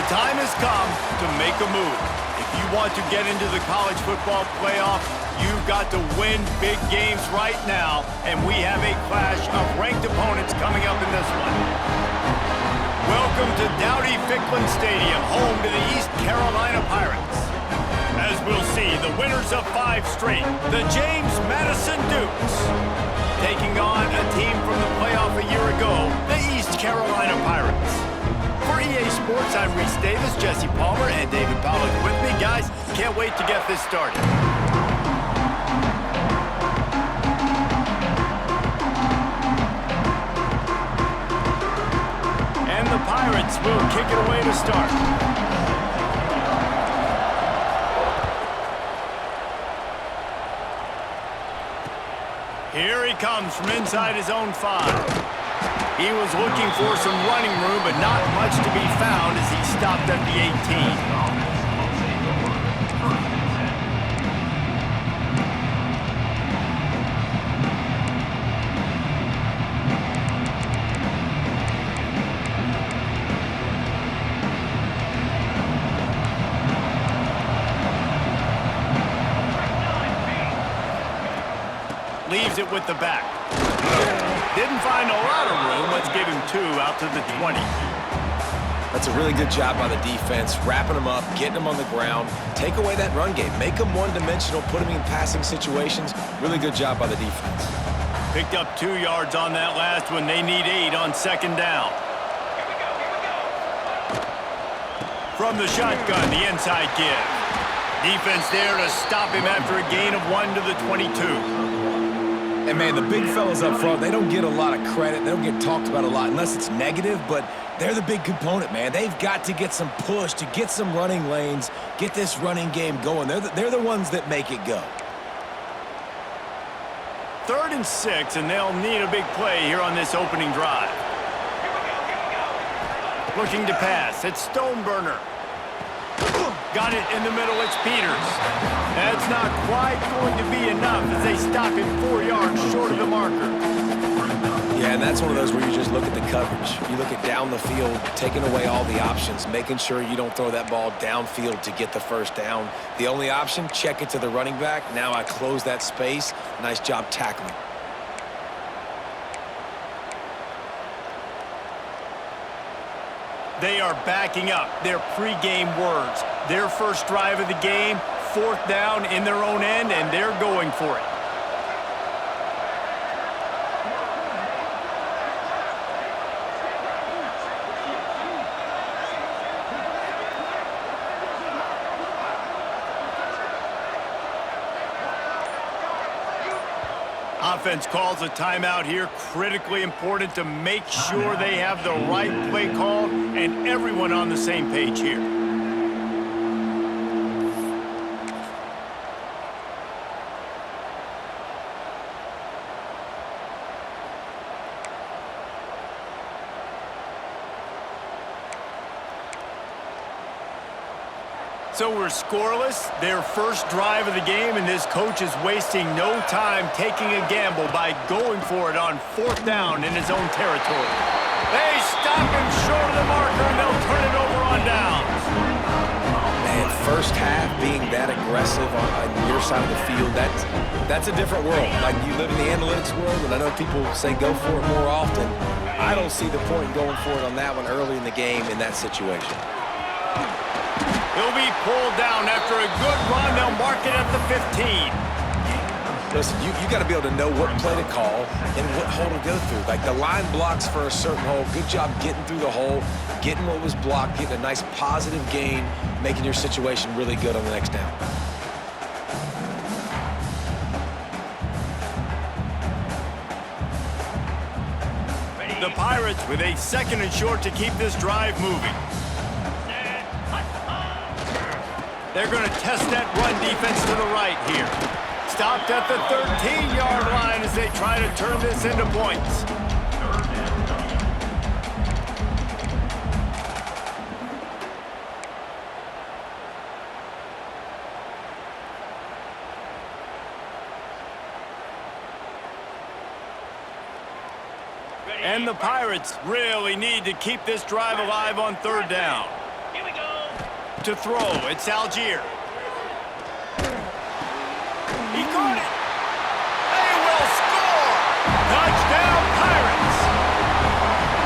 time has come to make a move. If you want to get into the college football playoff, you've got to win big games right now, and we have a clash of ranked opponents coming up in this one. Welcome to Dowdy-Ficklen Stadium, home to the East Carolina Pirates. As we'll see, the winners of 5 straight, the James Madison Dukes, taking on a team from the playoff a year ago, the East Carolina Pirates. For EA Sports, I'm Reese Davis, Jesse Palmer, and David Pollack with me. Guys, can't wait to get this started. And the Pirates will kick it away to start. Here he comes from inside his own 5. He was looking for some running room, but not much to be found as he stopped at the 18. Leaves it with the back. Didn't find a lot of room. Let's give him 2 out to the 20. That's a really good job by the defense, wrapping them up, getting them on the ground. Take away that run game. Make them one-dimensional, put them in passing situations. Really good job by the defense. Picked up 2 yards on that last one. They need 8 on 2nd down. From the shotgun, the inside give. Defense there to stop him after a gain of 1 to the 22. And, man, the big fellas up front, they don't get a lot of credit. They don't get talked about a lot unless it's negative, but they're the big component, man. They've got to get some push, to get some running lanes, get this running game going. They're the ones that make it go. 3rd and 6, and they'll need a big play here on this opening drive. Looking to pass. It's Stoneburner. Got it in the middle, it's Peters. That's not quite going to be enough as they stop him 4 yards short of the marker. Yeah, and that's one of those where you just look at the coverage. You look at down the field, taking away all the options, making sure you don't throw that ball downfield to get the 1st down. The only option, check it to the running back. Now I close that space. Nice job tackling. They are backing up their pregame words. Their first drive of the game, 4th down in their own end, and they're going for it. Offense calls a timeout here. Critically important to make sure they have the right play call and everyone on the same page here. So we're scoreless, their first drive of the game, and this coach is wasting no time taking a gamble by going for it on 4th down in his own territory. They stop him short of the marker, and they'll turn it over on downs. Man, first half being that aggressive on your side of the field, that's a different world. Like, you live in the analytics world, and I know people say go for it more often. I don't see the point in going for it on that one early in the game in that situation. He'll be pulled down after a good run. They'll mark it at the 15. Listen, you got to be able to know what play to call and what hole to go through. Like, the line blocks for a certain hole. Good job getting through the hole, getting what was blocked, getting a nice positive gain, making your situation really good on the next down. The Pirates with a 2nd and short to keep this drive moving. They're going to test that run defense to the right here. Stopped at the 13-yard line as they try to turn this into points. And the Pirates really need to keep this drive alive on 3rd down. Here we go. To throw, it's Algier. He caught it. They will score. Touchdown, Pirates.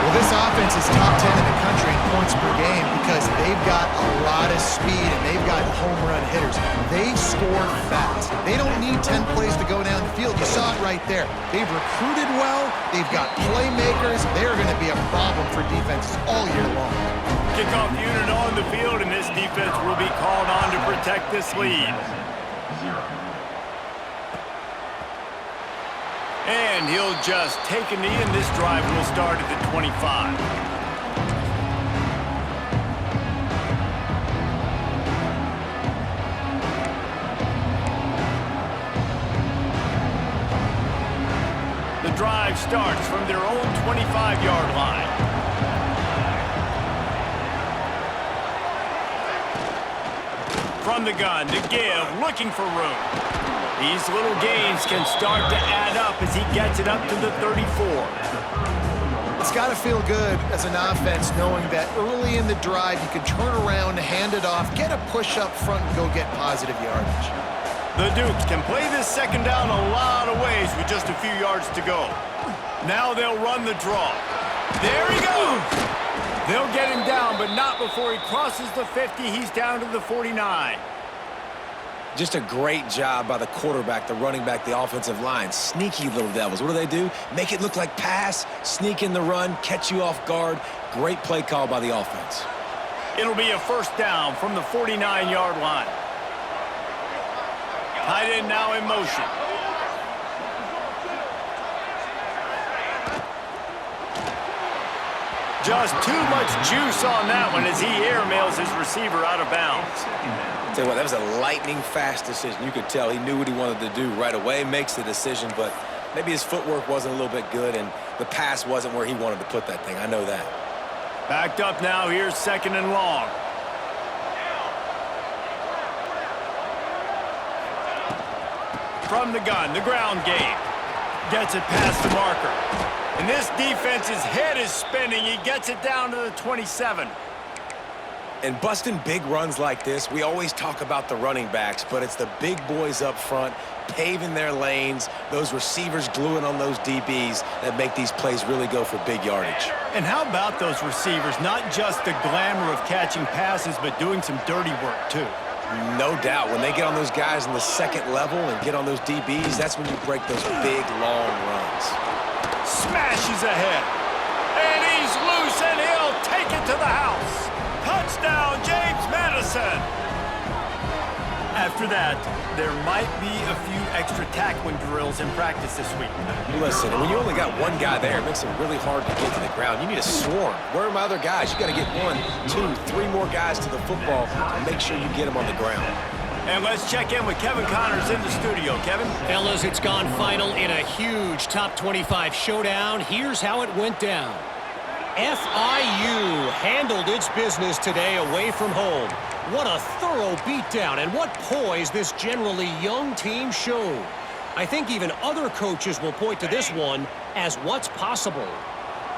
Well, this offense is top 10 in the country in points per game because they've got a lot of speed and they've got home run hitters. They score fast. They don't need 10 plays to go down the field. You saw it right there. They've recruited well. They've got playmakers. They're going to be a problem for defenses all year long. Kickoff unit on the field, and this defense will be called on to protect this lead. And he'll just take a knee, and this drive will start at the 25. The drive starts from their own 25-yard line. From the gun to give, looking for room. These little gains can start to add up as he gets it up to the 34. It's got to feel good as an offense knowing that early in the drive you can turn around, hand it off, get a push up front, and go get positive yardage. The Dukes can play this second down a lot of ways with just a few yards to go. Now they'll run the draw. There he goes! They'll get him down, but not before he crosses the 50. He's down to the 49. Just a great job by the quarterback, the running back, the offensive line. Sneaky little devils. What do? Make it look like pass, sneak in the run, catch you off guard. Great play call by the offense. It'll be a first down from the 49-yard line. Tight end now in motion. Just too much juice on that one as he airmails his receiver out of bounds. Tell you what, that was a lightning-fast decision. You could tell he knew what he wanted to do right away, makes the decision, but maybe his footwork wasn't a little bit good, and the pass wasn't where he wanted to put that thing. I know that. Backed up now, here's second and long. From the gun, the ground game. Gets it past the marker. And this defense's head is spinning. He gets it down to the 27. And busting big runs like this, we always talk about the running backs, but it's the big boys up front, paving their lanes, those receivers gluing on those DBs that make these plays really go for big yardage. And how about those receivers? Not just the glamour of catching passes, but doing some dirty work, too. No doubt. When they get on those guys in the second level and get on those DBs, that's when you break those big, long runs. Smashes ahead. And he's loose, and he'll take it to the house. Touchdown, James Madison. After that, there might be a few extra tackling drills in practice this week. Listen, when you only got one guy there, it makes it really hard to get to the ground. You need a swarm. Where are my other guys? You got to get 1, 2, 3 more guys to the football and make sure you get them on the ground. And let's check in with Kevin Connors in the studio. Kevin? Fellas, it's gone final in a huge top 25 showdown. Here's how it went down. FIU handled its business today away from home. What a thorough beatdown and what poise this generally young team showed. I think even other coaches will point to this one as what's possible.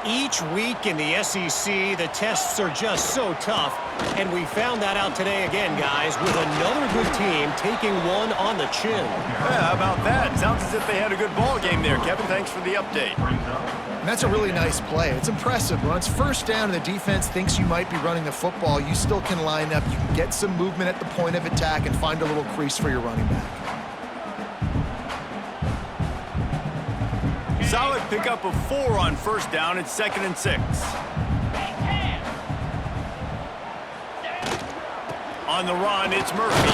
Each week in the SEC, the tests are just so tough, and we found that out today again, guys, with another good team taking one on the chin. Yeah, how about that? Sounds as if they had a good ball game there, Kevin. Thanks for the update. And that's a really nice play. It's impressive. When it's first down and the defense thinks you might be running the football, you still can line up. You can get some movement at the point of attack and find a little crease for your running back. Solid pickup of 4 on first down. It's 2nd and 6. On the run, it's Murphy.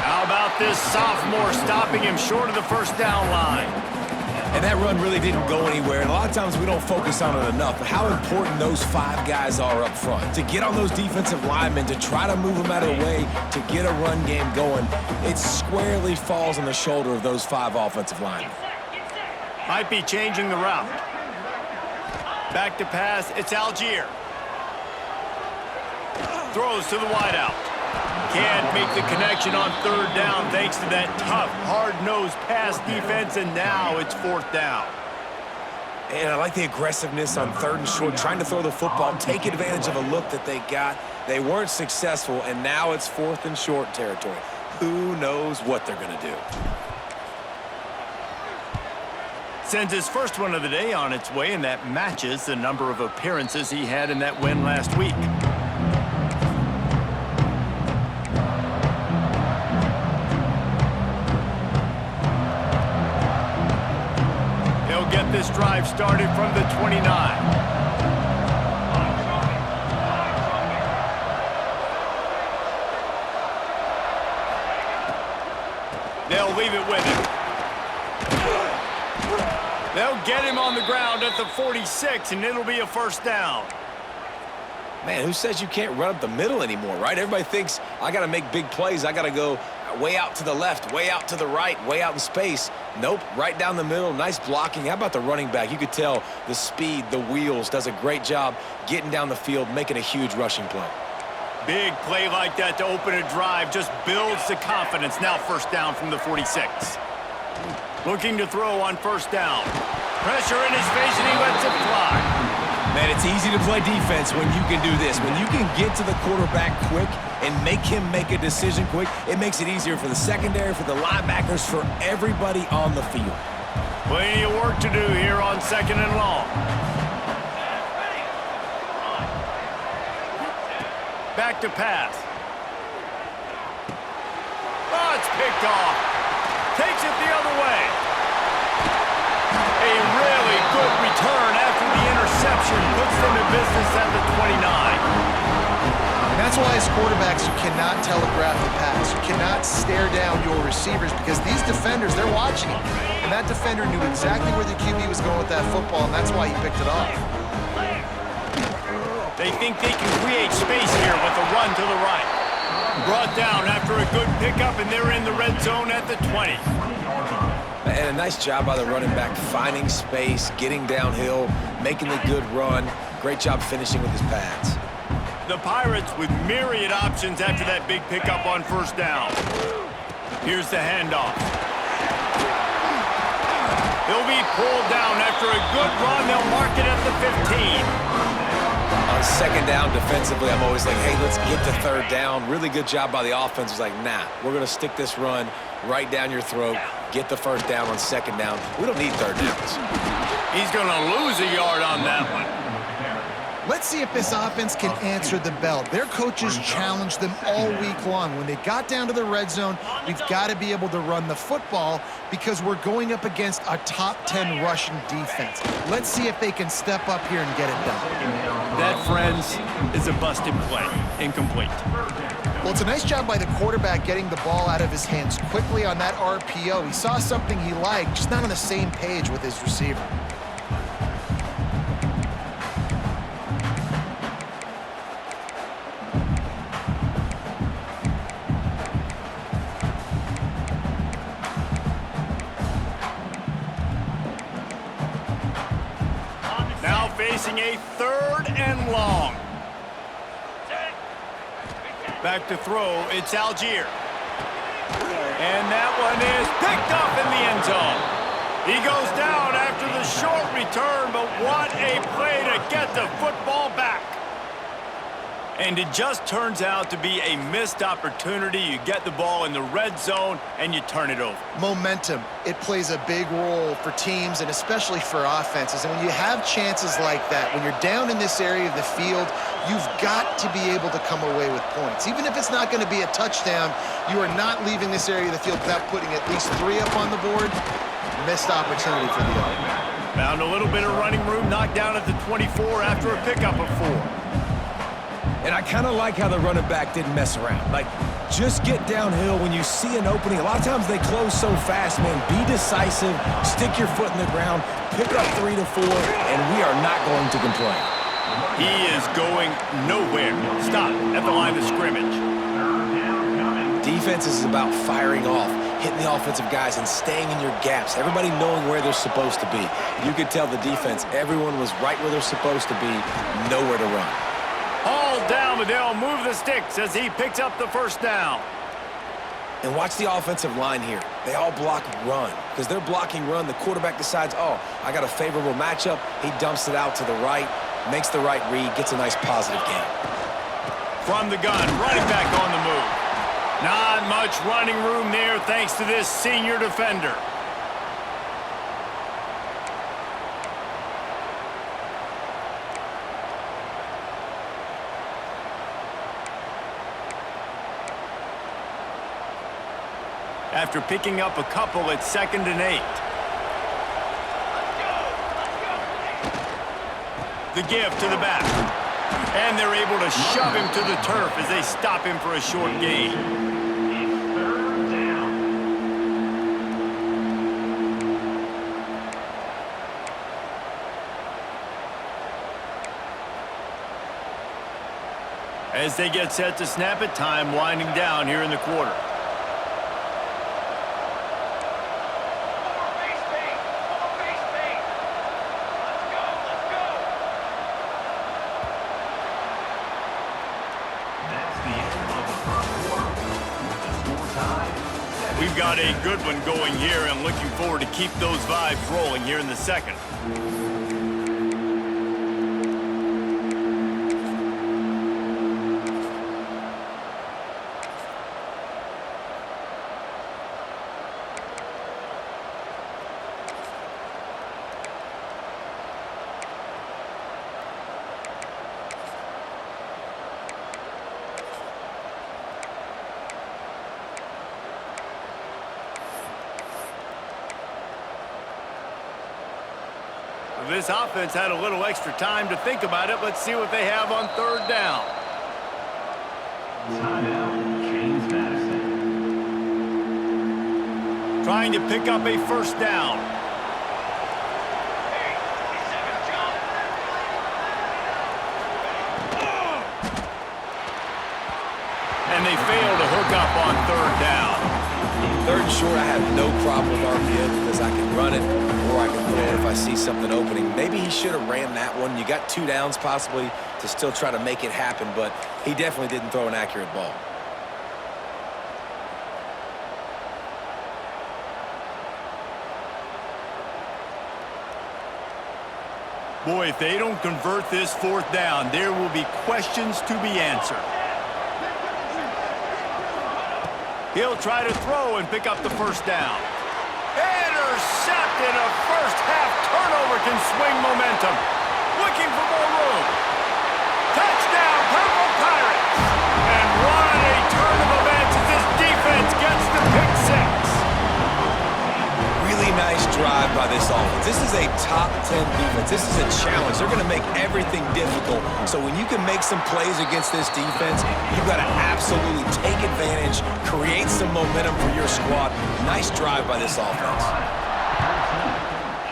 How about this sophomore stopping him short of the first down line? And that run really didn't go anywhere. And a lot of times we don't focus on it enough, but how important those 5 guys are up front. To get on those defensive linemen, to try to move them out of the way, to get a run game going, it squarely falls on the shoulder of those 5 offensive linemen. Might be changing the route. Back to pass, it's Algier. Throws to the wideout. Can't make the connection on 3rd down thanks to that tough, hard-nosed pass defense, and now it's 4th down. And I like the aggressiveness on 3rd and short, trying to throw the football, take advantage of a look that they got. They weren't successful, and now it's 4th and short territory. Who knows what they're going to do? Sends his first one of the day on its way, and that matches the number of appearances he had in that win last week. He'll get this drive started from the 29. They'll leave it with him. They'll get him on the ground at the 46, and it'll be a first down. Man, who says you can't run up the middle anymore, right? Everybody thinks, I got to make big plays. I got to go way out to the left, way out to the right, way out in space. Nope, right down the middle, nice blocking. How about the running back? You could tell the speed, the wheels, does a great job getting down the field, making a huge rushing play. Big play like that to open a drive just builds the confidence. Now first down from the 46. Looking to throw on first down. Pressure in his face, and he lets it fly. Man, it's easy to play defense when you can do this. When you can get to the quarterback quick and make him make a decision quick, it makes it easier for the secondary, for the linebackers, for everybody on the field. Plenty of work to do here on 2nd and long. Back to pass. Oh, it's picked off. Takes it the other way. A really good return after the interception puts them in business at the 29. And that's why as quarterbacks, you cannot telegraph the pass. You cannot stare down your receivers because these defenders, they're watching it. And that defender knew exactly where the QB was going with that football, and that's why he picked it off. They think they can create space here with a run to the right. Brought down after a good pickup, and they're in the red zone at the 20. And a nice job by the running back, finding space, getting downhill, making the good run. Great job finishing with his pads. The Pirates with myriad options after that big pickup on first down. Here's the handoff. He'll be pulled down after a good run. They'll mark it at the 15. On second down, defensively, I'm always like, hey, let's get to third down. Really good job by the offense. It's like, nah, we're going to stick this run right down your throat, get the first down on second down. We don't need third downs. He's going to lose a yard on that one. Let's see if this offense can answer the bell. Their coaches challenged them all week long. When they got down to the red zone, we've got to be able to run the football because we're going up against a top 10 rushing defense. Let's see if they can step up here and get it done. That, friends, is a busted play. Incomplete. Well, it's a nice job by the quarterback getting the ball out of his hands quickly on that RPO. He saw something he liked, just not on the same page with his receiver. Facing a 3rd and long. Back to throw, it's Algier. And that one is picked up in the end zone. He goes down after the short return, but what a play to get the football back. And it just turns out to be a missed opportunity. You get the ball in the red zone, and you turn it over. Momentum, it plays a big role for teams and especially for offenses. And when you have chances like that, when you're down in this area of the field, you've got to be able to come away with points. Even if it's not going to be a touchdown, you are not leaving this area of the field without putting at least 3 up on the board. Missed opportunity for the other. Found a little bit of running room, knocked down at the 24 after a pickup of 4. And I kind of like how the running back didn't mess around. Like, just get downhill when you see an opening. A lot of times they close so fast, man. Be decisive, stick your foot in the ground, pick up 3 to 4, and we are not going to complain. He is going nowhere. Stop at the line of scrimmage. Defense is about firing off, hitting the offensive guys, and staying in your gaps. Everybody knowing where they're supposed to be. You could tell the defense, everyone was right where they're supposed to be, nowhere to run. Hauled down, but they'll move the sticks as he picks up the first down. And watch the offensive line here. They all block run. Because they're blocking run, the quarterback decides, oh, I got a favorable matchup. He dumps it out to the right, makes the right read, gets a nice positive gain. From the gun, running back on the move. Not much running room there thanks to this senior defender. After picking up a couple, it's 2nd and 8. The give to the back. And they're able to shove him to the turf as they stop him for a short gain. Third down. As they get set to snap it, time winding down here in the quarter. We've got a good one going here and looking forward to keep those vibes rolling here in the second. This offense had a little extra time to think about it. Let's see what they have on 3rd down. Timeout, James Madison. Trying to pick up a 1st down. And they fail to hook up on 3rd down. 3rd and short, I have no problem with RPO because I can run it or I can throw it if I see something opening. Maybe he should have ran that one. You got 2 downs possibly to still try to make it happen, but he definitely didn't throw an accurate ball. Boy, if they don't convert this 4th down, there will be questions to be answered. He'll try to throw and pick up the 1st down. Intercepted. A first-half turnover can swing momentum. Looking for more room. Touchdown, Purple Pirates. And what a turn of events as this defense gets the pick 6. Really nice drive by this offense. This is a top 10 defense. This is a challenge. They're going to make everything difficult. So when you can make some plays against this defense, you've got to absolutely take advantage, create some momentum for your squad. Nice drive by this offense.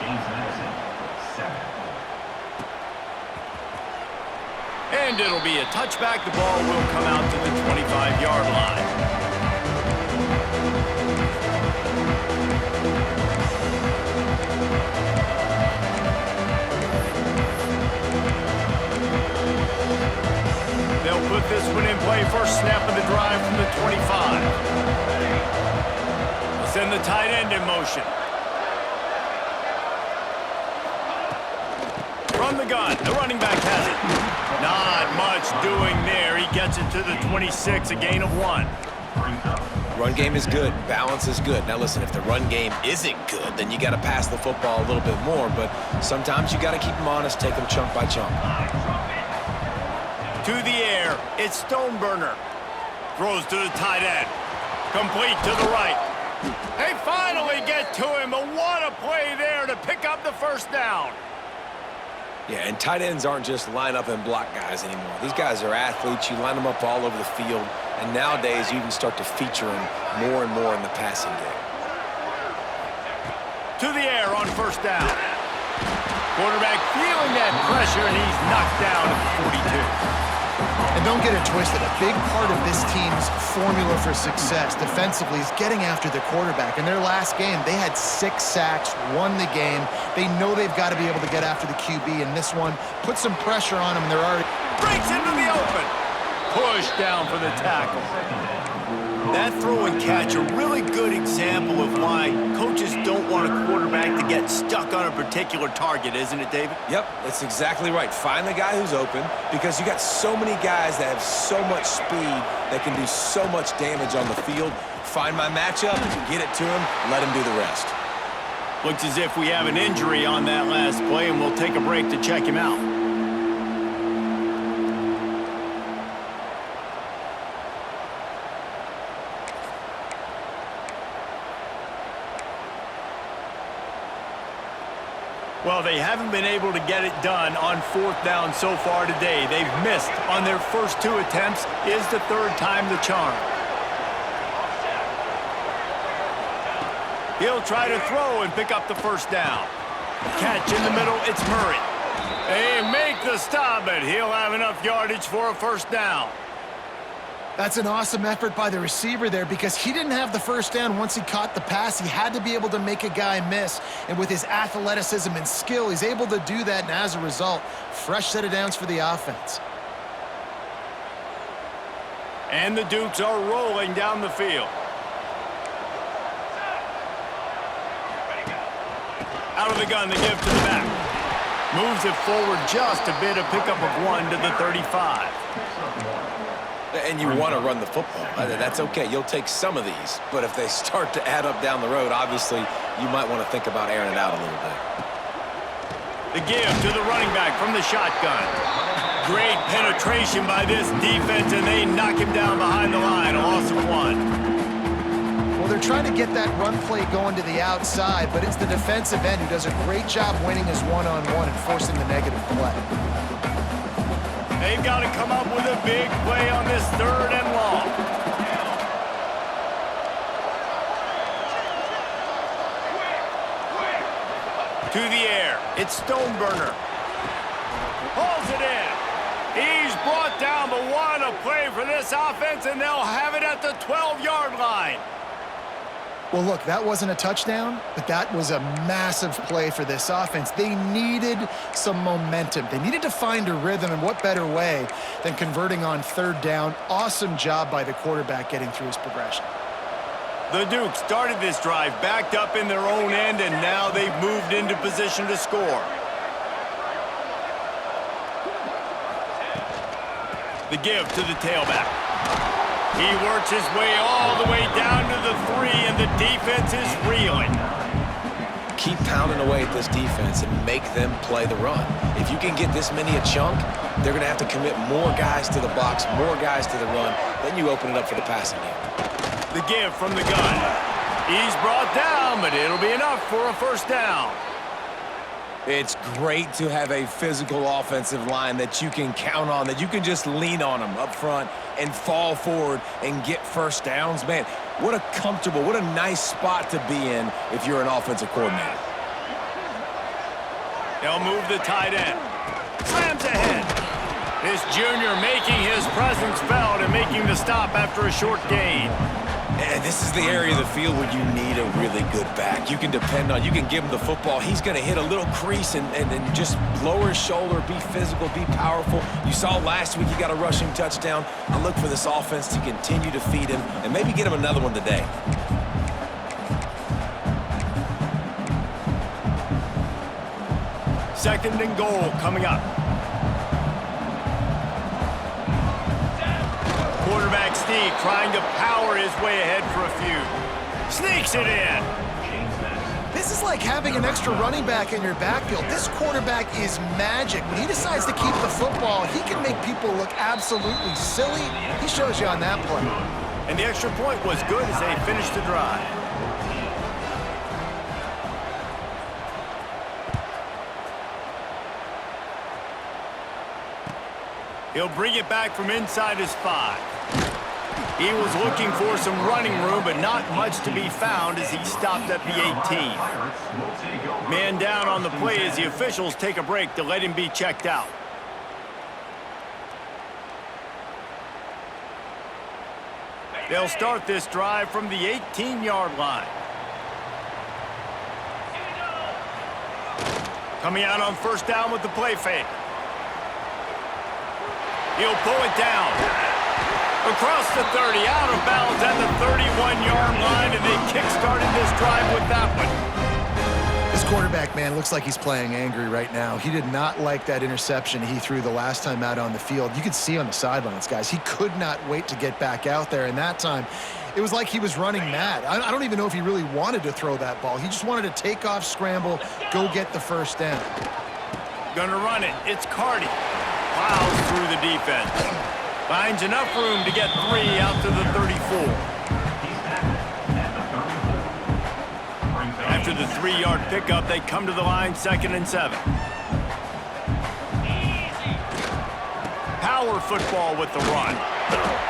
James Madison, 7. And it'll be a touchback. The ball will come out to the 25-yard line. They'll put this one in play. First snap of the drive from the 25. They'll send the tight end in motion. From the gun, the running back has it. Not much doing there. He gets it to the 26, a gain of 1. Run game is good. Balance is good. Now listen, if the run game isn't good, then you got to pass the football a little bit more. But sometimes you got to keep them honest, take them chunk by chunk. To the air, it's Stoneburner. Throws to the tight end. Complete to the right. They finally get to him, but what a play there to pick up the 1st down. Yeah, and tight ends aren't just line up and block guys anymore. These guys are athletes. You line them up all over the field. And nowadays, you even start to feature them more and more in the passing game. To the air on 1st down. Quarterback feeling that pressure, and he's knocked down at the 42. And don't get it twisted. A big part of this team's formula for success defensively is getting after the quarterback. In their last game, they had 6 sacks, won the game. They know they've got to be able to get after the QB, and this one put some pressure on them. They're already breaks into the open. Push down for the tackle. That throw and catch, a really good example of why coaches don't want a quarterback to get stuck on a particular target, isn't it, David? Yep, that's exactly right. Find the guy who's open because you got so many guys that have so much speed that can do so much damage on the field. Find my matchup, get it to him, let him do the rest. Looks as if we have an injury on that last play, and we'll take a break to check him out. Well, they haven't been able to get it done on 4th down so far today. They've missed on their first 2 attempts. Is the 3rd time the charm. He'll try to throw and pick up the 1st down. Catch in the middle, it's Murray. They make the stop, but he'll have enough yardage for a 1st down. That's an awesome effort by the receiver there because he didn't have the 1st down once he caught the pass. He had to be able to make a guy miss. And with his athleticism and skill, he's able to do that. And as a result, fresh set of downs for the offense. And the Dukes are rolling down the field. Out of the gun, they give to the back. Moves it forward just a bit, a pickup of 1 to the 35. And you want to run the football. That's okay. You'll take some of these. But if they start to add up down the road, obviously, you might want to think about airing it out a little bit. The give to the running back from the shotgun. Great penetration by this defense, and they knock him down behind the line. A loss of 1. Well, they're trying to get that run play going to the outside, but it's the defensive end who does a great job winning his one-on-one and forcing the negative play. They've got to come up with a big play on this 3rd and long. To the air. It's Stoneburner. Pulls it in. He's brought down, but what a play for this offense, and they'll have it at the 12-yard line. Well, look, that wasn't a touchdown, but that was a massive play for this offense. They needed some momentum. They needed to find a rhythm, and what better way than converting on 3rd down. Awesome job by the quarterback getting through his progression. The Dukes started this drive backed up in their own end, and now they've moved into position to score. The give to the tailback. He works his way all the way down to the 3, and the defense is reeling. Keep pounding away at this defense and make them play the run. If you can get this many a chunk, they're going to have to commit more guys to the box, more guys to the run. Then you open it up for the passing game. The give from the gun. He's brought down, but it'll be enough for a 1st down. It's great to have a physical offensive line that you can count on, that you can just lean on them up front and fall forward and get 1st downs. Man, what a comfortable, what a nice spot to be in if you're an offensive coordinator. They'll move the tight end. Slams ahead. This junior making his presence felt and making the stop after a short gain. And this is the area of the field where you need a really good back. You can depend on, you can give him the football. He's going to hit a little crease and just lower his shoulder, be physical, be powerful. You saw last week he got a rushing touchdown. I look for this offense to continue to feed him and maybe get him another one today. Second and goal coming up. Quarterback sneak trying to power his way ahead for a few. Sneaks it in. This is like having an extra running back in your backfield. This quarterback is magic. When he decides to keep the football, he can make people look absolutely silly. He shows you on that play. And the extra point was good as they finished the drive. He'll bring it back from inside his 5. He was looking for some running room, but not much to be found as he stopped at the 18. Man down on the play as the officials take a break to let him be checked out. They'll start this drive from the 18-yard line. Coming out on 1st down with the play fake. He'll pull it down. Across the 30, out of bounds at the 31-yard line, and they kick-started this drive with that one. This quarterback, man, looks like he's playing angry right now. He did not like that interception he threw the last time out on the field. You could see on the sidelines, guys, he could not wait to get back out there, and that time, it was like he was running mad. I don't even know if he really wanted to throw that ball. He just wanted to take off, scramble, go get the first down. Gonna run it. It's Carty. Plows through the defense. Finds enough room to get 3 out to the 34. After the 3-yard pickup, they come to the line, 2nd and 7. Power football with the run.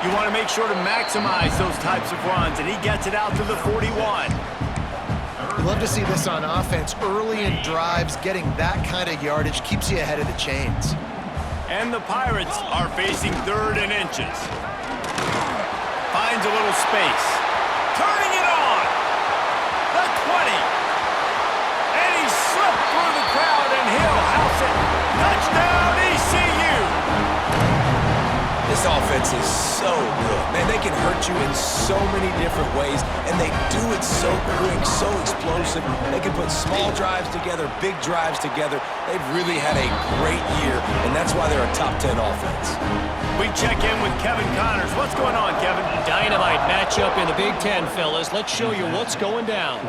You want to make sure to maximize those types of runs, and he gets it out to the 41. You love to see this on offense. Early in drives, getting that kind of yardage keeps you ahead of the chains. And the Pirates are facing 3rd and inches. Finds a little space. Turning it on. The 20. And he slipped through the crowd, and he'll house it. Touchdown, ECU. This offense is so good. Man, they can hurt you in so many different ways, and they do it so quick, so explosive. They can put small drives together, big drives together. They've really had a great year, and that's why they're a top 10 offense. We check in with Kevin Connors. What's going on, Kevin? Dynamite matchup in the Big Ten, fellas. Let's show you what's going down.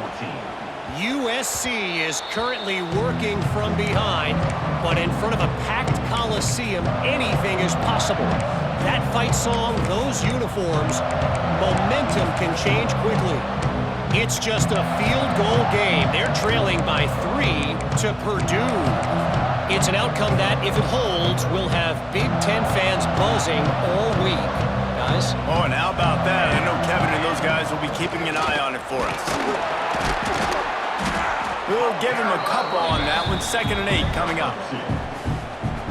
USC is currently working from behind, but in front of a packed Coliseum, anything is possible. That fight song, those uniforms, momentum can change quickly. It's just a field goal game. They're trailing by 3 to Purdue. It's an outcome that, if it holds, will have Big Ten fans buzzing all week. Guys? Oh, and how about that? I know Kevin and those guys will be keeping an eye on it for us. We'll give him a couple on that one. 2nd and 8 coming up.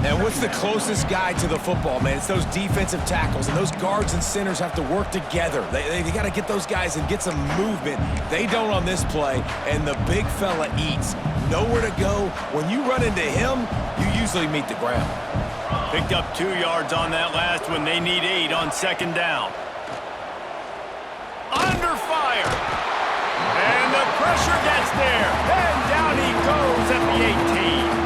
And what's the closest guy to the football, man? It's those defensive tackles, and those guards and centers have to work together. They got to get those guys and get some movement. They don't on this play, and the big fella eats. Nowhere to go. When you run into him, you usually meet the ground. Picked up 2 yards on that last one. They need 8 on 2nd down. Under fire. And the pressure gets there. And down he goes at the 18.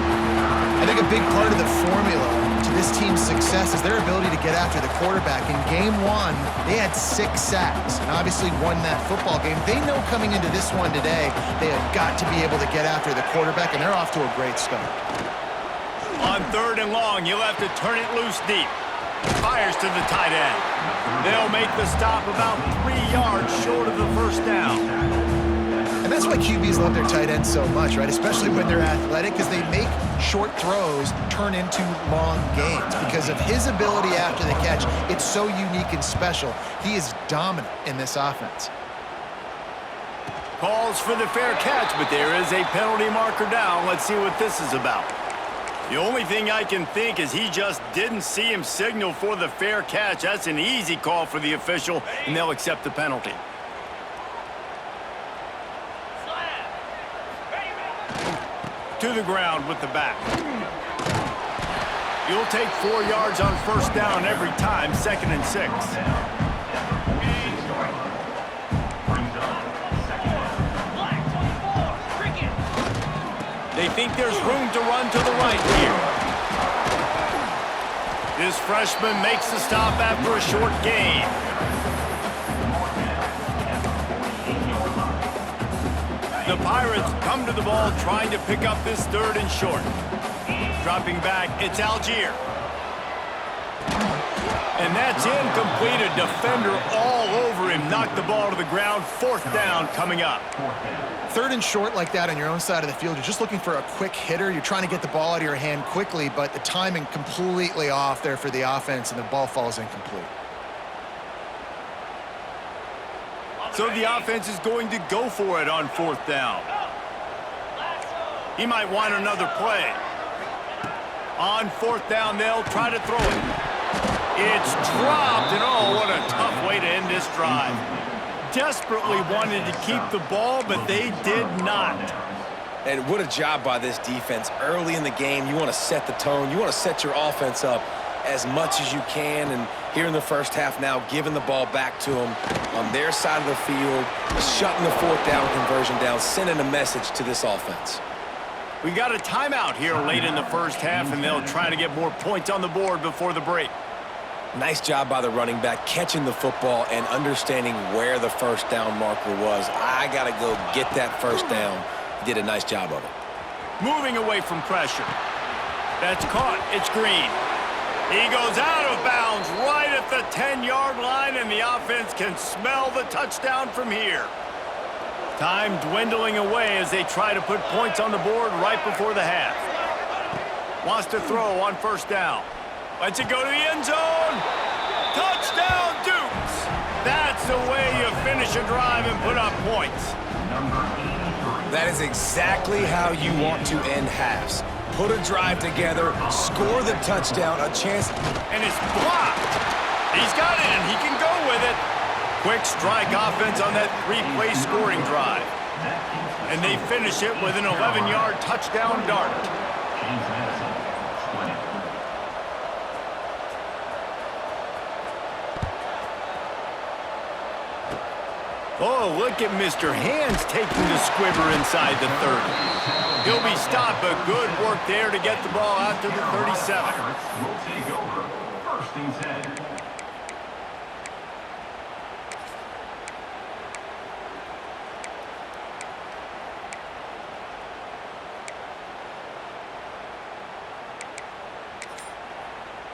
I think a big part of the formula to this team's success is their ability to get after the quarterback. In game 1, they had 6 sacks and obviously won that football game. They know coming into this one today, they have got to be able to get after the quarterback, and they're off to a great start. On 3rd and long, you'll have to turn it loose deep. Fires to the tight end. They'll make the stop about 3 yards short of the first down. And that's why QBs love their tight ends so much, right? Especially when they're athletic, because they make short throws turn into long gains. Because of his ability after the catch, it's so unique and special. He is dominant in this offense. Calls for the fair catch, but there is a penalty marker down. Let's see what this is about. The only thing I can think is he just didn't see him signal for the fair catch. That's an easy call for the official, and they'll accept the penalty. To the ground with the back. You'll take 4 yards on 1st down every time, 2nd and 6. They think there's room to run to the right here. This freshman makes the stop after a short gain. The Pirates come to the ball trying to pick up this 3rd and short. Dropping back, it's Algier. And that's incomplete. A defender all over him. Knocked the ball to the ground. 4th down coming up. 3rd and short like that on your own side of the field, you're just looking for a quick hitter. You're trying to get the ball out of your hand quickly, but the timing completely off there for the offense, and the ball falls incomplete. So the offense is going to go for it on 4th down. He might want another play. On 4th down, they'll try to throw it. It's dropped, and oh, what a tough way to end this drive. Desperately wanted to keep the ball, but they did not. And what a job by this defense. Early in the game, you want to set the tone. You want to set your offense up as much as you can. And here in the first half now, giving the ball back to them on their side of the field, shutting the fourth down conversion down, sending a message to this offense. We got a timeout here late in the first half, and they'll try to get more points on the board before the break. Nice job by the running back, catching the football and understanding where the first down marker was. I got to go get that first down. He did a nice job of it. Moving away from pressure. That's caught. It's Green. He goes out of bounds right at the 10-yard line, and the offense can smell the touchdown from here. Time dwindling away as they try to put points on the board right before the half. Wants to throw on first down. Lets it go to the end zone. Touchdown, Dukes. That's the way you finish a drive and put up points. That is exactly how you want to end halves. Put a drive together, score the touchdown, a chance. And it's blocked. He's got it, and he can go with it. Quick strike offense on that three-play scoring drive. And they finish it with an 11-yard touchdown dart. Oh, look at Mr. Hands taking the squibber inside the 30. He'll be stopped, but good work there to get the ball out to the 37. Will take over. First and 10.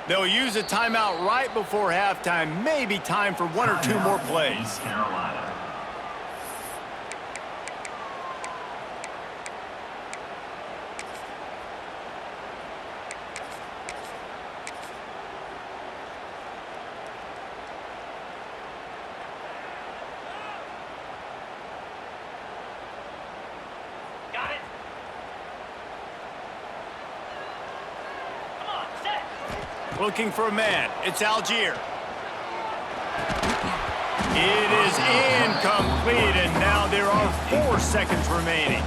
They'll use a timeout right before halftime. Maybe time for one or two more plays. East Carolina. Looking for a man. It's Algier. It is incomplete, and now there are 4 seconds remaining.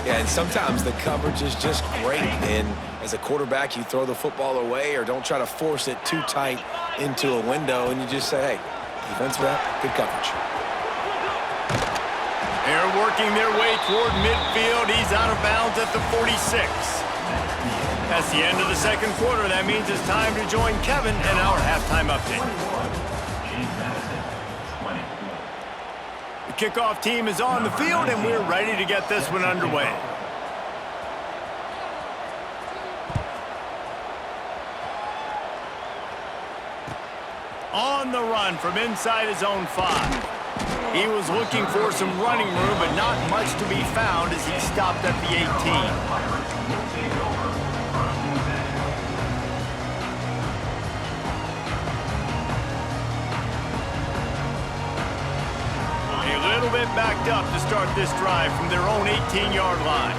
Yeah, and sometimes the coverage is just great. And as a quarterback, you throw the football away or don't try to force it too tight into a window, and you just say, hey, defense for that, good coverage. They're working their way toward midfield. He's out of bounds at the 46. That's the end of the second quarter. That means it's time to join Kevin in our halftime update. The kickoff team is on the field, and we're ready to get this one underway. On the run from inside his own 5. He was looking for some running room, but not much to be found as he stopped at the 18. A little bit backed up to start this drive from their own 18-yard line.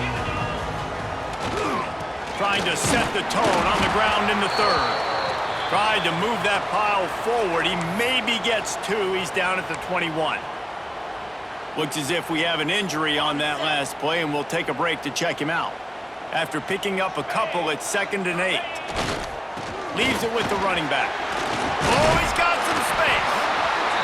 Trying to set the tone on the ground in the 3rd. Tried to move that pile forward. He maybe gets 2. He's down at the 21. Looks as if we have an injury on that last play, and we'll take a break to check him out. After picking up a couple at 2nd and 8. Leaves it with the running back. Oh, he's got some space.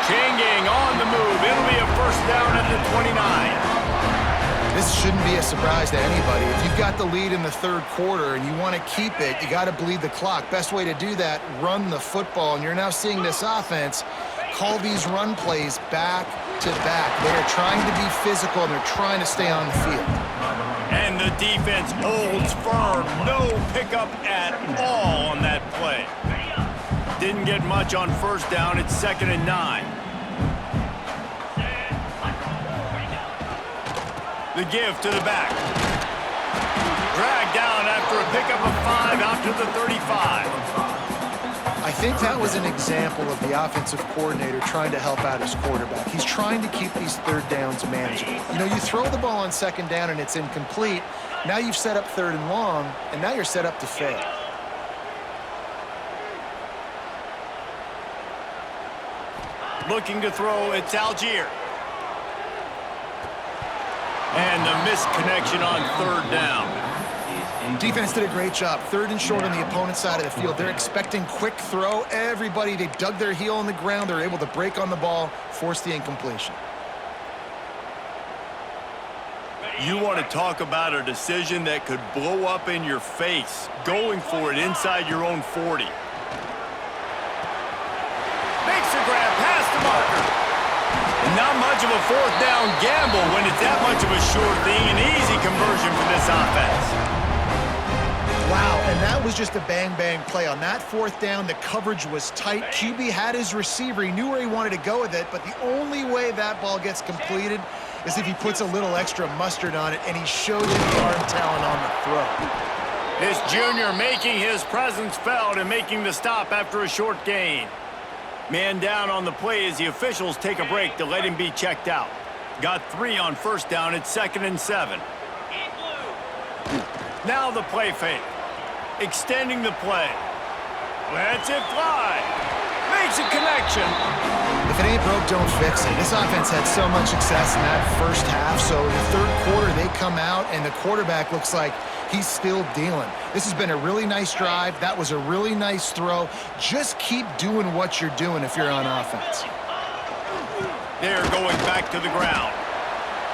Changing on the move. It'll be a first down at the 29. This shouldn't be a surprise to anybody. If you've got the lead in the 3rd quarter and you want to keep it, you got to bleed the clock. Best way to do that, run the football. And you're now seeing this offense call these run plays back to back. They're trying to be physical, and they're trying to stay on the field. And the defense holds firm. No pickup at all on that play. Didn't get much on first down. It's 2nd and 9. The give to the back. Dragged down after a pickup of 5 out to the 35. I think that was an example of the offensive coordinator trying to help out his quarterback. He's trying to keep these 3rd downs manageable. You know, you throw the ball on 2nd down and it's incomplete. Now you've set up 3rd and long, and now you're set up to fail. Looking to throw, it's Algier. And the missed connection on 3rd down. Defense did a great job. 3rd and short on the opponent's side of the field. They're expecting quick throw. Everybody, they dug their heel on the ground. They're able to break on the ball, force the incompletion. You want to talk about a decision that could blow up in your face, going for it inside your own 40. Makes a grab past the marker. And not much of a 4th down gamble when it's that much of a sure thing, an easy conversion for this offense. Wow, and that was just a bang-bang play. On that 4th down, the coverage was tight. QB had his receiver. He knew where he wanted to go with it, but the only way that ball gets completed is if he puts a little extra mustard on it, and he showed you the arm talent on the throw. This junior making his presence felt and making the stop after a short gain. Man down on the play as the officials take a break to let him be checked out. Got 3 on 1st down at 2nd and 7. Now the play fake. Extending the play. Lets it fly. Makes a connection. If it ain't broke, don't fix it. This offense had so much success in that first half, so in the 3rd quarter they come out and the quarterback looks like he's still dealing. This has been a really nice drive. That was a really nice throw. Just keep doing what you're doing if you're on offense. They're going back to the ground.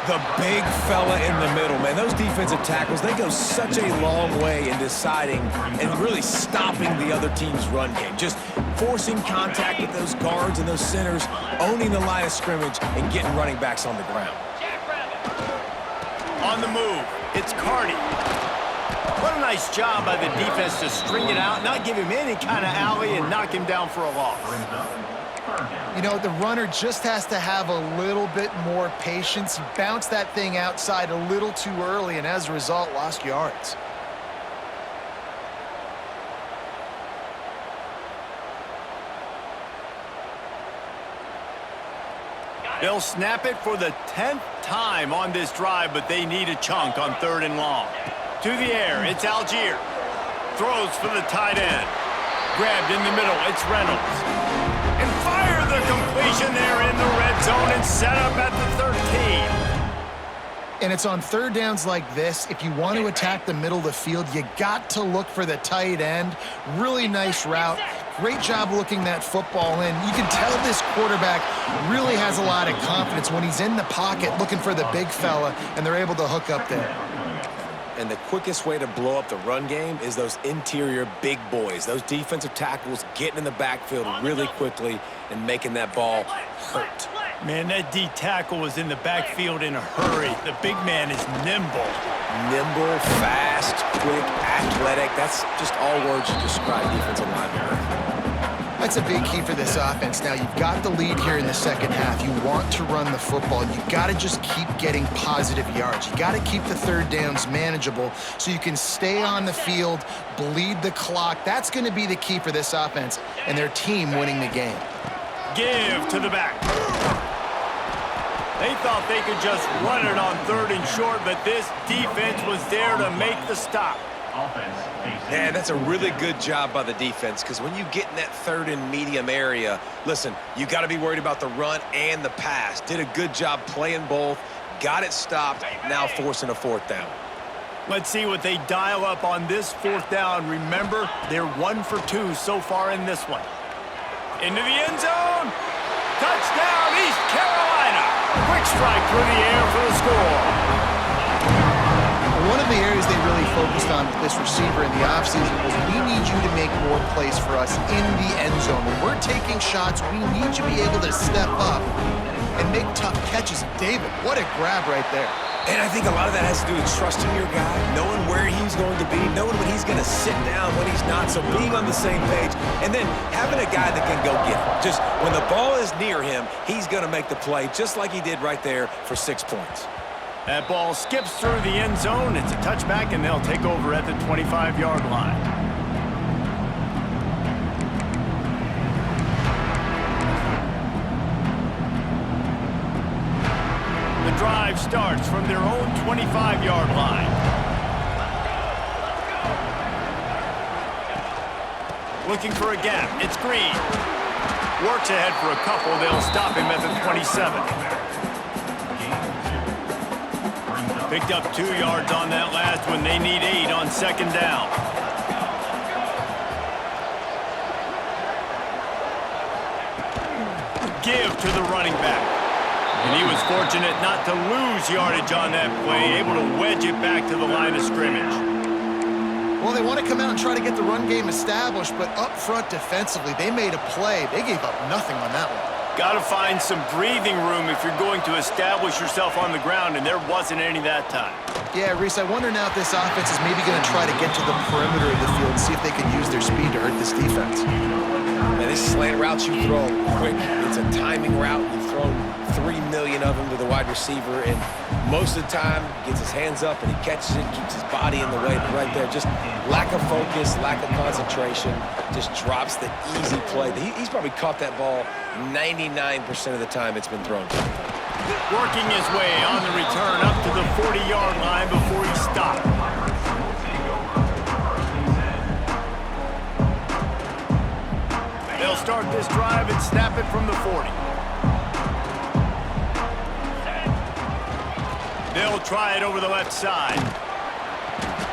The big fella in the middle, man. Those defensive tackles, they go such a long way in deciding and really stopping the other team's run game. Just forcing contact with those guards and those centers, owning the line of scrimmage, and getting running backs on the ground. On the move, it's Cardi. What a nice job by the defense to string it out, not give him any kind of alley, and knock him down for a loss. You know, the runner just has to have a little bit more patience. He bounced that thing outside a little too early, and as a result, lost yards. They'll snap it for the 10th time on this drive, but they need a chunk on 3rd and long. To the air, it's Algier. Throws for the tight end. Grabbed in the middle, it's Reynolds. And fire the completion there in the red zone and set up at the 13. And it's on 3rd downs like this. If you want to attack the middle of the field, you got to look for the tight end. Really nice route. Great job looking that football in. You can tell this quarterback really has a lot of confidence when he's in the pocket looking for the big fella, and they're able to hook up there. And the quickest way to blow up the run game is those interior big boys, those defensive tackles getting in the backfield really quickly and making that ball hurt. Man, that D tackle was in the backfield in a hurry. The big man is nimble. Nimble, fast, quick, athletic. That's just all words to describe defensive linemen. That's a big key for this offense. Now, you've got the lead here in the second half. You want to run the football. You got to just keep getting positive yards. You got to keep the 3rd downs manageable so you can stay on the field, bleed the clock. That's going to be the key for this offense and their team winning the game. Give to the back. They thought they could just run it on 3rd and short, but this defense was there to make the stop. Man, that's a really good job by the defense, because when you get in that 3rd and medium area, listen, you got to be worried about the run and the pass. Did a good job playing both, got it stopped, now forcing a 4th down. Let's see what they dial up on this 4th down. Remember, they're 1 for 2 so far in this one. Into the end zone. Touchdown, East Carolina. Quick strike through the air for the score. One of the areas they really focused on with this receiver in the offseason was we need you to make more plays for us in the end zone. When we're taking shots, we need you to be able to step up and make tough catches. David, what a grab right there. And I think a lot of that has to do with trusting your guy, knowing where he's going to be, knowing when he's going to sit down, when he's not, so being on the same page, and then having a guy that can go get it. Just when the ball is near him, he's going to make the play, just like he did right there for 6 points. That ball skips through the end zone. It's a touchback, and they'll take over at the 25-yard line. The drive starts from their own 25-yard line. Looking for a gap. It's Green. Works ahead for a couple. They'll stop him at the 27. Picked up 2 yards on that last one. They need 8 on second down. Give to the running back. And he was fortunate not to lose yardage on that play, able to wedge it back to the line of scrimmage. Well, they want to come out and try to get the run game established, but up front defensively, they made a play. They gave up nothing on that one. Got to find some breathing room if you're going to establish yourself on the ground, and there wasn't any that time. Yeah, Reese, I wonder now if this offense is maybe going to try to get to the perimeter of the field and see if they can use their speed to hurt this defense. Man, these slant routes you throw quick. It's a timing route. You've thrown 3 million of them to the wide receiver, and most of the time he gets his hands up and he catches it, keeps his body in the way. But right there, just lack of focus, lack of concentration, just drops the easy play. He's probably caught that ball 99% of the time it's been thrown to him. Working his way on the return up to the 40-yard line before he stopped. They'll start this drive and snap it from the 40. They'll try it over the left side.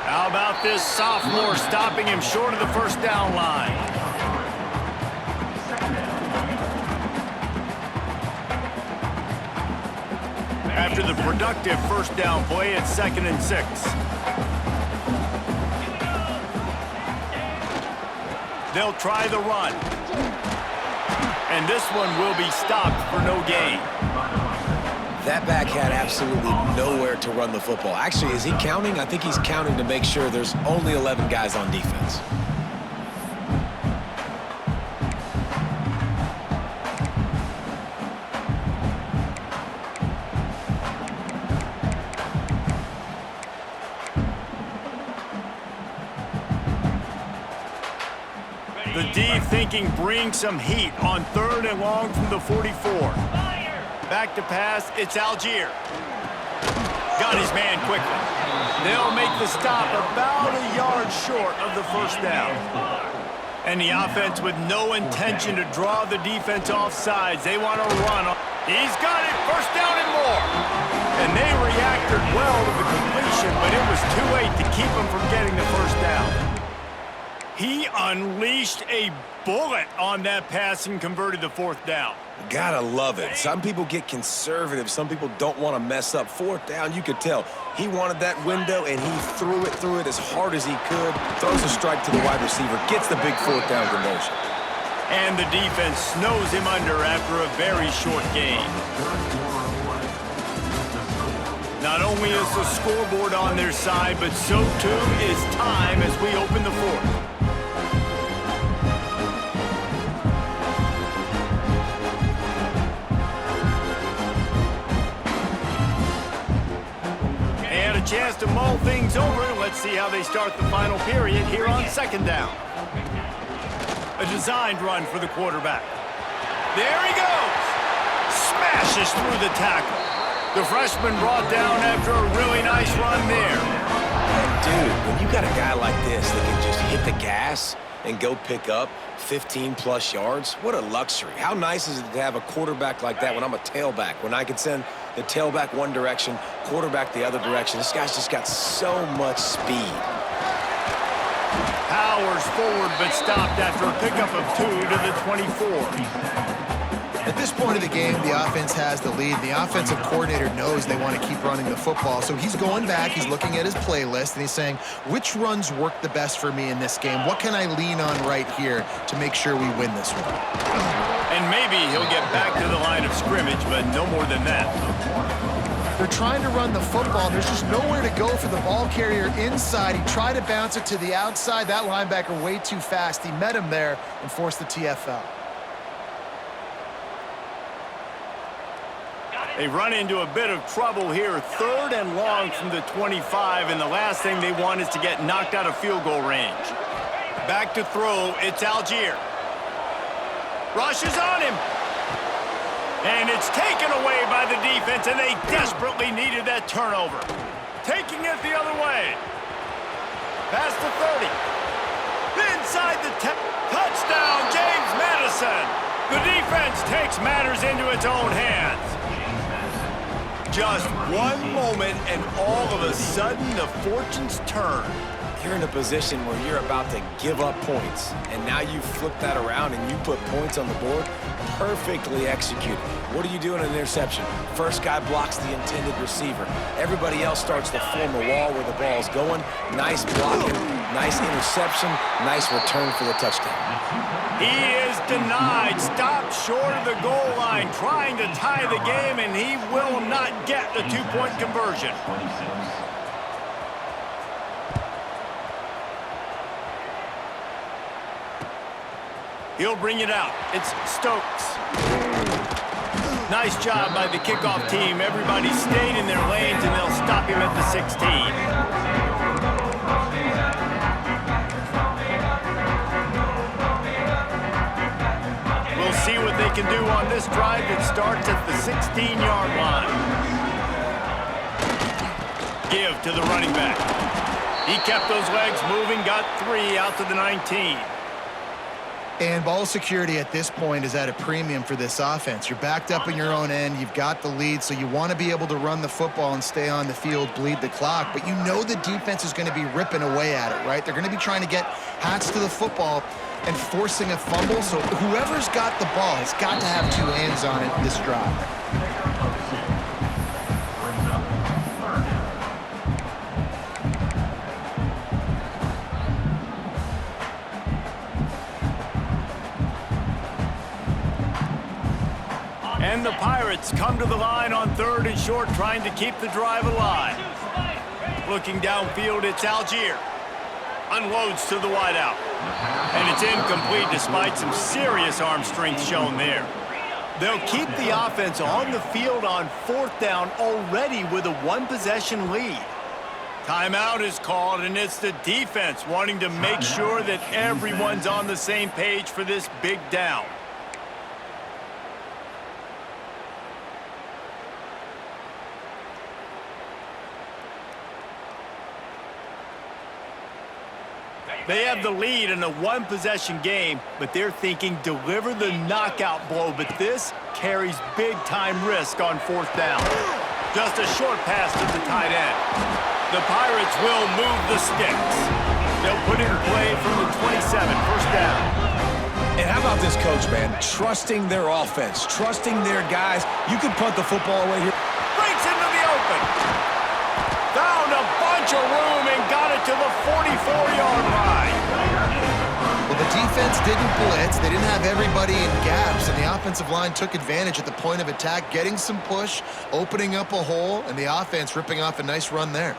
How about this sophomore stopping him short of the first down line? After the productive first down play, it's 2nd and 6. They'll try the run. And this one will be stopped for no gain. That back had absolutely nowhere to run the football. Actually, is he counting? I think he's counting to make sure there's only 11 guys on defense. The D thinking bring some heat on 3rd and long from the 44. Back to pass, it's Algier. Got his man quickly. They'll make the stop about a yard short of the first down. And the offense with no intention to draw the defense off sides. They want to run. He's got it, first down and more. And they reacted well to the completion, but it was too late to keep him from getting the first down. He unleashed a bullet on that pass and converted the 4th down. Gotta love it. Some people get conservative. Some people don't want to mess up. 4th down, you could tell. He wanted that window, and he threw it as hard as he could. Throws a strike to the wide receiver. Gets the big 4th down conversion. And the defense snows him under after a very short gain. Not only is the scoreboard on their side, but so too is time as we open the 4th. Chance to mull things over. Let's see how they start the final period here on 2nd down. A designed run for the quarterback. There he goes. Smashes through the tackle. The freshman brought down after a really nice run there. Dude, when you got a guy like this that can just hit the gas and go pick up 15-plus yards, what a luxury. How nice is it to have a quarterback like that when I'm a tailback, when I can send the tailback one direction, quarterback the other direction. This guy's just got so much speed. Powers forward, but stopped after a pickup of 2 to the 24. At this point of the game, the offense has the lead. The offensive coordinator knows they want to keep running the football, so he's going back, he's looking at his playlist, and he's saying, which runs work the best for me in this game? What can I lean on right here to make sure we win this one? And maybe he'll get back to the line of scrimmage, but no more than that. They're trying to run the football. There's just nowhere to go for the ball carrier inside. He tried to bounce it to the outside. That linebacker way too fast. He met him there and forced the TFL. They run into a bit of trouble here. 3rd and long from the 25, and the last thing they want is to get knocked out of field goal range. Back to throw, it's Algier. Rushes on him. And it's taken away by the defense, and they desperately needed that turnover. Taking it the other way. Past the 30. Inside the 10. Touchdown, James Madison. The defense takes matters into its own hands. Just one moment, and all of a sudden, the fortunes turn. You're in a position where you're about to give up points, and now you flip that around and you put points on the board. Perfectly executed. What do you do in an interception? First guy blocks the intended receiver. Everybody else starts to form a wall where the ball's going. Nice blocking, nice interception, nice return for the touchdown. He is denied. Stopped short of the goal line, trying to tie the game, and he will not get the two-point conversion. 26. He'll bring it out. It's Stokes. Nice job by the kickoff team. Everybody stayed in their lanes, and they'll stop him at the 16. We'll see what they can do on this drive that starts at the 16-yard line. Give to the running back. He kept those legs moving, got 3 out to the 19. And ball security at this point is at a premium for this offense. You're backed up in your own end. You've got the lead, so you want to be able to run the football and stay on the field, bleed the clock. But you know the defense is going to be ripping away at it, right? They're going to be trying to get hats to the football and forcing a fumble. So whoever's got the ball has got to have 2 hands on it this drive. And the Pirates come to the line on 3rd and short, trying to keep the drive alive. Looking downfield, it's Algier. Unloads to the wideout. And it's incomplete despite some serious arm strength shown there. They'll keep the offense on the field on 4th down already with a 1-possession lead. Timeout is called, and it's the defense wanting to make sure that everyone's on the same page for this big down. They have the lead in a 1-possession game, but they're thinking deliver the knockout blow, but this carries big-time risk on 4th down. Just a short pass to the tight end. The Pirates will move the sticks. They'll put it in play from the 27, 1st down. And how about this coach, man? Trusting their offense, trusting their guys. You can punt the football away here. Breaks into the open. Found a bunch of room and got it to the 44-yard line. Well, the defense didn't blitz. They didn't have everybody in gaps, and the offensive line took advantage at the point of attack, getting some push, opening up a hole, and the offense ripping off a nice run there.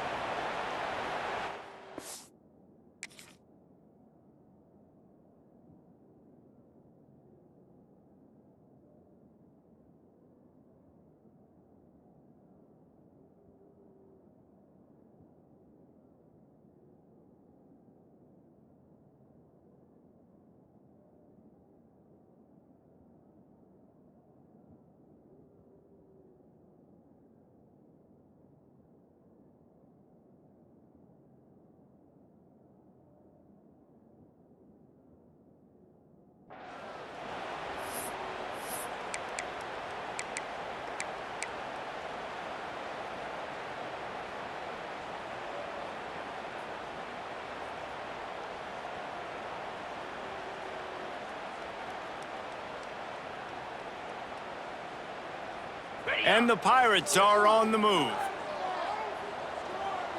And the Pirates are on the move.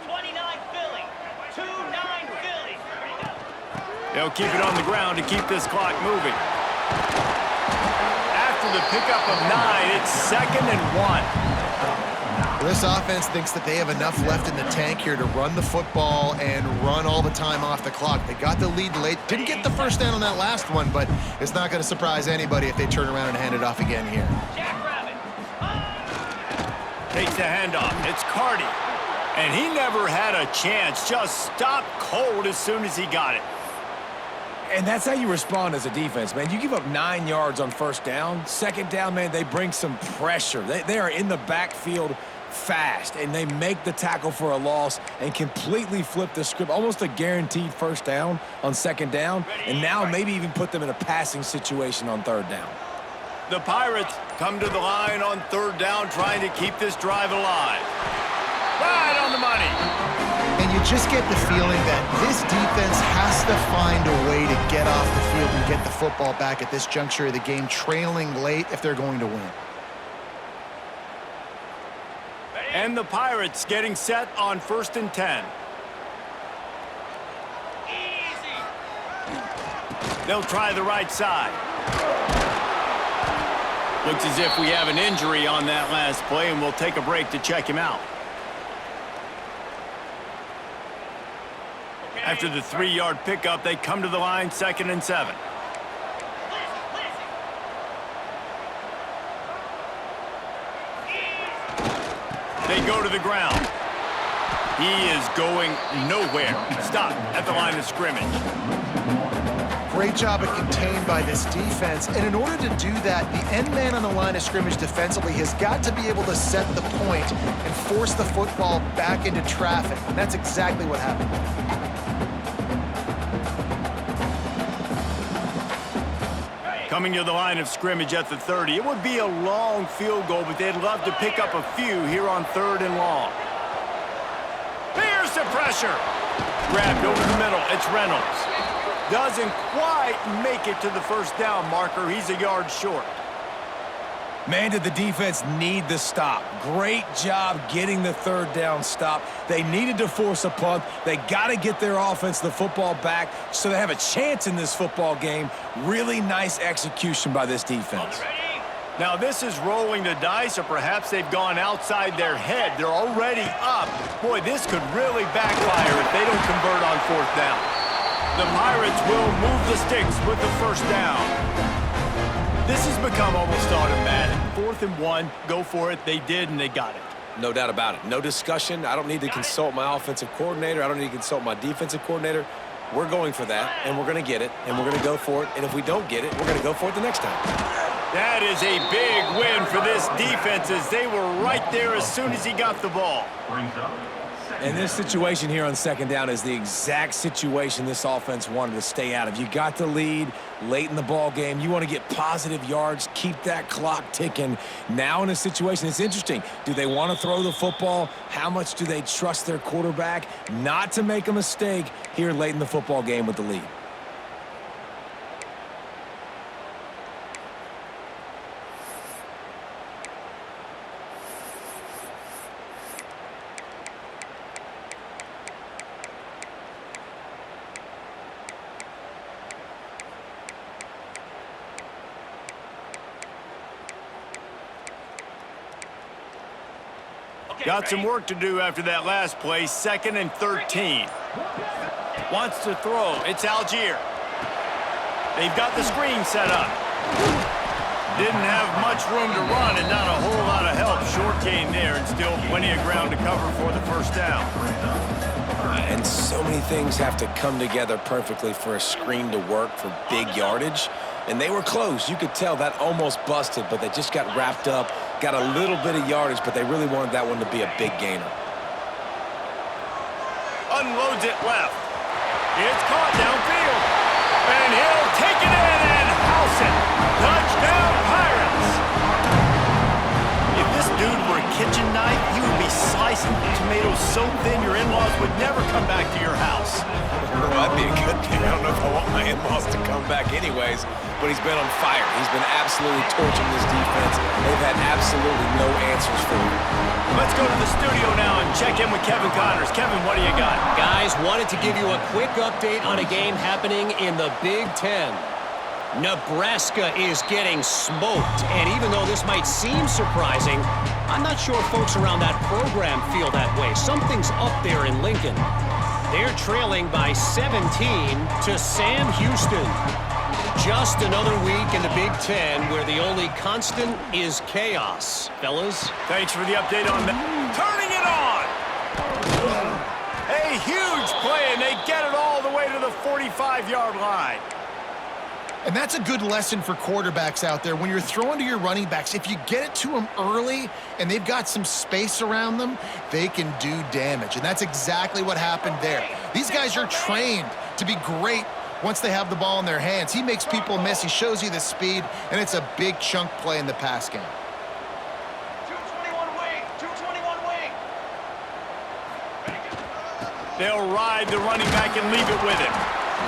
29 Philly, 2-9 Philly. They'll keep it on the ground to keep this clock moving. After the pickup of 9, it's 2nd and 1. This offense thinks that they have enough left in the tank here to run the football and run all the time off the clock. They got the lead late. Didn't get the 1st down on that last one, but it's not going to surprise anybody if they turn around and hand it off again here. Takes the handoff. It's Cardi. And he never had a chance. Just stopped cold as soon as he got it. And that's how you respond as a defense, man. You give up 9 yards on 1st down. 2nd down, man, they bring some pressure. They are in the backfield fast, and they make the tackle for a loss and completely flip the script. Almost a guaranteed 1st down on 2nd down, and now maybe even put them in a passing situation on 3rd down. The Pirates come to the line on third down, trying to keep this drive alive. Right on the money. And you just get the feeling that this defense has to find a way to get off the field and get the football back at this juncture of the game, trailing late if they're going to win. And the Pirates getting set on 1st and 10. They'll try the right side. Looks as if we have an injury on that last play, and we'll take a break to check him out. After the 3-yard pickup, they come to the line, 2nd and 7. They go to the ground. He is going nowhere. Stop at the line of scrimmage. Great job at contained by this defense. And in order to do that, the end man on the line of scrimmage defensively has got to be able to set the point and force the football back into traffic. And that's exactly what happened. Coming to the line of scrimmage at the 30. It would be a long field goal, but they'd love to pick up a few here on 3rd and long. Here's the pressure. Grabbed over the middle. It's Reynolds. Doesn't quite make it to the 1st down marker. He's a yard short. Man, did the defense need the stop. Great job getting the 3rd down stop. They needed to force a punt. They got to get their offense the football back so they have a chance in this football game. Really nice execution by this defense. Now, this is rolling the dice, or perhaps they've gone outside their head. They're already up. Boy, this could really backfire if they don't convert on 4th down. The Pirates will move the sticks with the 1st down. This has become almost automatic. 4th and 1, go for it. They did, and they got it. No doubt about it. No discussion. I don't need to consult my offensive coordinator. I don't need to consult my defensive coordinator. We're going for that, and we're going to get it, and we're going to go for it. And if we don't get it, we're going to go for it the next time. That is a big win for this defense, as they were right there as soon as he got the ball. Brings up And this situation here on 2nd down is the exact situation this offense wanted to stay out of. You got the lead late in the ball game. You want to get positive yards, keep that clock ticking. Now in a situation, it's interesting. Do they want to throw the football? How much do they trust their quarterback not to make a mistake here late in the football game with the lead? Got some work to do after that last play. 2nd and 13. Wants to throw. It's Algier. They've got the screen set up. Didn't have much room to run and not a whole lot of help. Short gain there and still plenty of ground to cover for the 1st down. And so many things have to come together perfectly for a screen to work for big yardage. And they were close. You could tell that almost busted, but they just got wrapped up, got a little bit of yardage, but they really wanted that one to be a big gainer. Unloads it left. It's caught downfield. And he'll take it in and house it. Touchdown, Pirates. If this dude were a kitchen knife, he would be slicing tomatoes so thin your in-laws would never come back to your house. Well, that'd be a good thing. I don't know if I want my in-laws to come back anyways, but he's been on fire. He's been absolutely torching this defense. They've had absolutely no answers for him. Let's go to the studio now and check in with Kevin Connors. Kevin, what do you got? Guys, wanted to give you a quick update on a game happening in the Big Ten. Nebraska is getting smoked, and even though this might seem surprising, I'm not sure folks around that program feel that way. Something's up there in Lincoln. They're trailing by 17 to Sam Houston. Just another week in the Big Ten where the only constant is chaos. Fellas? Thanks for the update on that. Turning it on! A huge play, and they get it all the way to the 45-yard line. And that's a good lesson for quarterbacks out there. When you're throwing to your running backs, if you get it to them early and they've got some space around them, they can do damage. And that's exactly what happened there. These guys are trained to be great Once they have the ball in their hands, he makes people miss. He shows you the speed, and it's a big chunk play in the pass game. 221 wing. 221 wing. They'll ride the running back and leave it with him.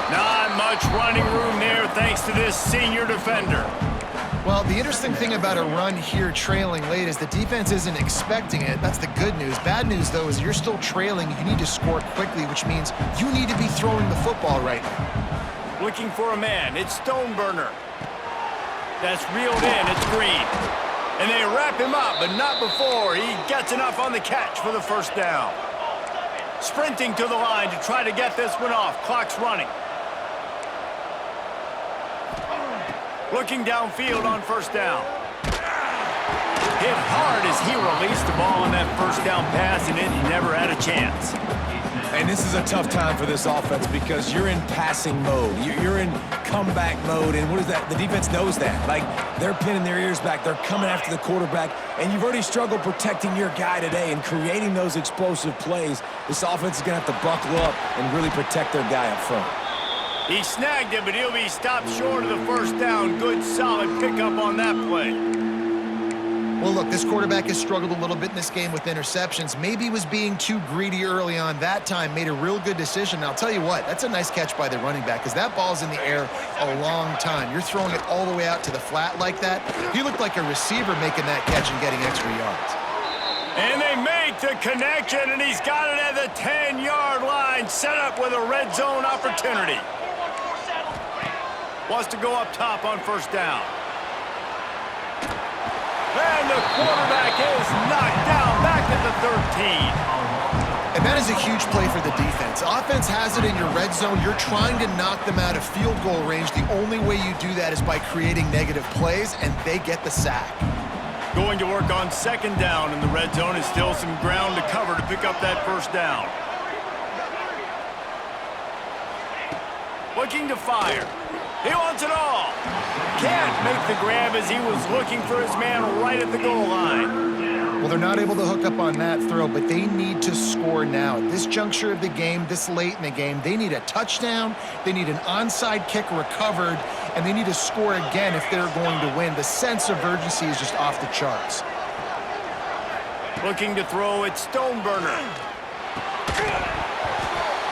Not much running room there thanks to this senior defender. Well, the interesting thing about a run here trailing late is the defense isn't expecting it. That's the good news. Bad news, though, is you're still trailing. You need to score quickly, which means you need to be throwing the football right now. Looking for a man. It's Stoneburner. That's reeled in. It's Green. And they wrap him up, but not before he gets enough on the catch for the first down. Sprinting to the line to try to get this one off. Clock's running. Looking downfield on first down. Hit hard as he released the ball on that first down pass, and it never had a chance. And this is a tough time for this offense because you're in passing mode. You're in comeback mode, and what is that? The defense knows that. Like, they're pinning their ears back. They're coming after the quarterback, and you've already struggled protecting your guy today and creating those explosive plays. This offense is going to have to buckle up and really protect their guy up front. He snagged it, but he'll be stopped short of the first down. Good, solid pickup on that play. Well, look, this quarterback has struggled a little bit in this game with interceptions. Maybe he was being too greedy early on. That time made a real good decision. And I'll tell you what, that's a nice catch by the running back because that ball's in the air a long time. You're throwing it all the way out to the flat like that. He looked like a receiver making that catch and getting extra yards. And they make the connection, and he's got it at the 10-yard line, set up with a red zone opportunity. Wants to go up top on first down. And the quarterback is knocked down back at the 13. And that is a huge play for the defense. Offense has it in your red zone. You're trying to knock them out of field goal range. The only way you do that is by creating negative plays, and they get the sack. Going to work on second down in the red zone is still some ground to cover to pick up that first down. Looking to fire. He wants it all. Can't make the grab as he was looking for his man right at the goal line. Well, they're not able to hook up on that throw, but they need to score now. At this juncture of the game, this late in the game, they need a touchdown, they need an onside kick recovered, and they need to score again if they're going to win. The sense of urgency is just off the charts. Looking to throw at Stoneburner.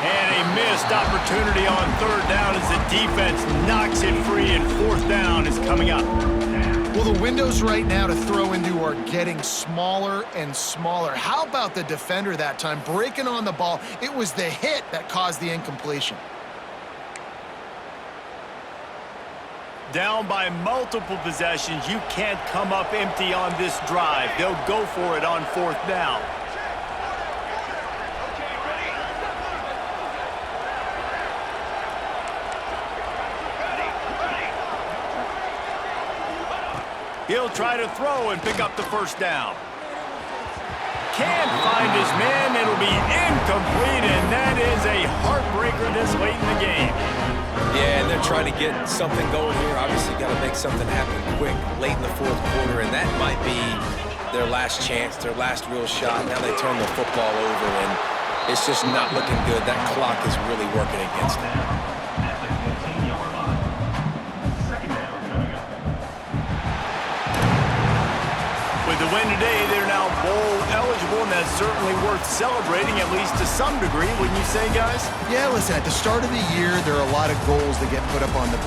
And a missed opportunity on third down as the defense knocks it free, and fourth down is coming up. Well, the windows right now to throw into are getting smaller and smaller. How about the defender that time breaking on the ball? It was the hit that caused the incompletion. Down by multiple possessions, you can't come up empty on this drive. They'll go for it on fourth down. He'll try to throw and pick up the first down. Can't find his man. It'll be incomplete, and that is a heartbreaker this late in the game. Yeah, and they're trying to get something going here. Obviously, got to make something happen quick late in the fourth quarter, and that might be their last chance, their last real shot. Now they turn the football over, and it's just not looking good. That clock is really working against them. At the 15-yard line. Second down coming up. With the win today, they're now bowl eligible, and that's certainly worth celebrating, at least to some degree, wouldn't you say, guys? Yeah, listen, at the start of the year, there are a lot of goals that get put up on the